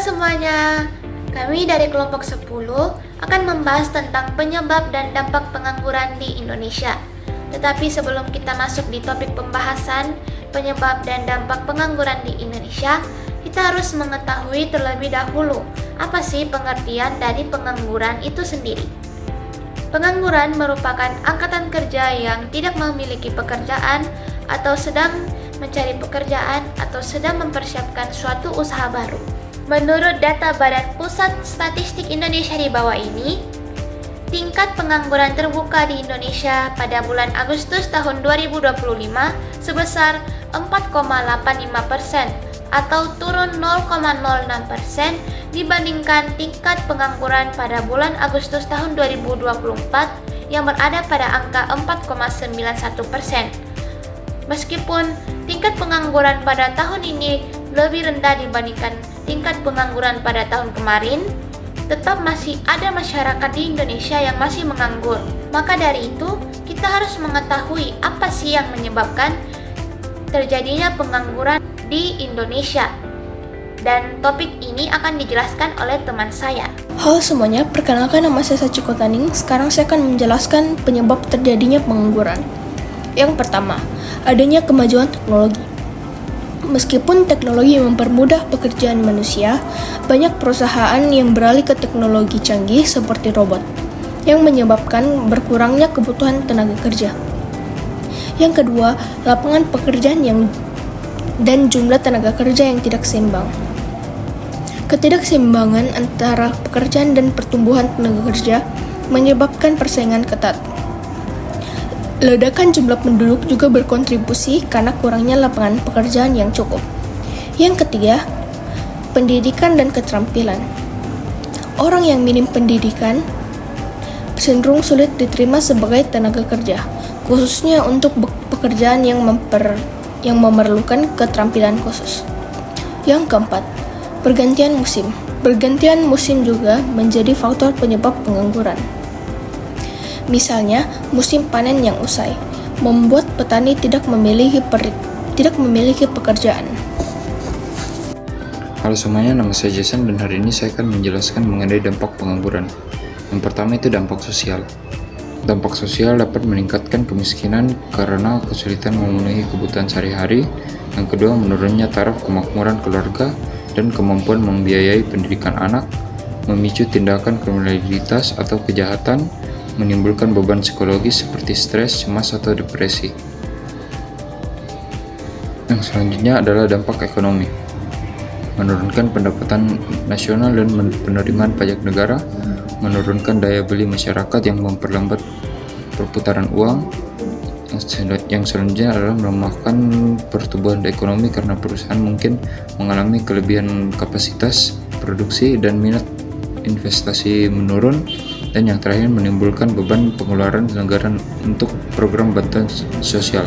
semuanya, kami dari kelompok 10 akan membahas tentang penyebab dan dampak pengangguran di Indonesia. Tetapi sebelum kita masuk di topik pembahasan penyebab dan dampak pengangguran di Indonesia, kita harus mengetahui terlebih dahulu apa sih pengertian dari pengangguran itu sendiri. Pengangguran merupakan angkatan kerja yang tidak memiliki pekerjaan atau sedang mencari pekerjaan atau sedang mempersiapkan suatu usaha baru. Menurut data Badan Pusat Statistik Indonesia di bawah ini, tingkat pengangguran terbuka di Indonesia pada bulan Agustus tahun 2025 sebesar 4,85% atau turun 0,06% dibandingkan tingkat pengangguran pada bulan Agustus tahun 2024 yang berada pada angka 4,91%. Meskipun tingkat pengangguran pada tahun ini lebih rendah dibandingkan tingkat pengangguran pada tahun kemarin, tetap masih ada masyarakat di Indonesia yang masih menganggur. Maka dari itu, kita harus mengetahui apa sih yang menyebabkan terjadinya pengangguran di Indonesia. Dan topik ini akan dijelaskan oleh teman saya. Halo semuanya, perkenalkan nama saya Sachiko Taning. Sekarang saya akan menjelaskan penyebab terjadinya pengangguran. Yang pertama, adanya kemajuan teknologi. Meskipun teknologi mempermudah pekerjaan manusia, banyak perusahaan yang beralih ke teknologi canggih seperti robot, yang menyebabkan berkurangnya kebutuhan tenaga kerja. Yang kedua, lapangan pekerjaan dan jumlah tenaga kerja yang tidak seimbang. Ketidakseimbangan antara pekerjaan dan pertumbuhan tenaga kerja menyebabkan persaingan ketat. Ledakan jumlah penduduk juga berkontribusi karena kurangnya lapangan pekerjaan yang cukup. Yang ketiga, pendidikan dan keterampilan. Orang yang minim pendidikan cenderung sulit diterima sebagai tenaga kerja, khususnya untuk pekerjaan yang memerlukan keterampilan khusus. Yang keempat, pergantian musim. Pergantian musim juga menjadi faktor penyebab pengangguran. Misalnya, musim panen yang usai membuat petani tidak memiliki pekerjaan. Halo semuanya, nama saya Jason dan hari ini saya akan menjelaskan mengenai dampak pengangguran. Yang pertama itu dampak sosial. Dampak sosial dapat meningkatkan kemiskinan karena kesulitan memenuhi kebutuhan sehari-hari. Yang kedua, menurunnya taraf kemakmuran keluarga dan kemampuan membiayai pendidikan anak, memicu tindakan kriminalitas atau kejahatan, menimbulkan beban psikologis seperti stres, cemas, atau depresi. Yang selanjutnya adalah dampak ekonomi. Menurunkan pendapatan nasional dan penerimaan pajak negara, menurunkan daya beli masyarakat yang memperlambat perputaran uang. Yang selanjutnya adalah melemahkan pertumbuhan ekonomi karena perusahaan mungkin mengalami kelebihan kapasitas produksi dan minat investasi menurun. Dan yang terakhir menimbulkan beban pengeluaran negara untuk program bantuan sosial.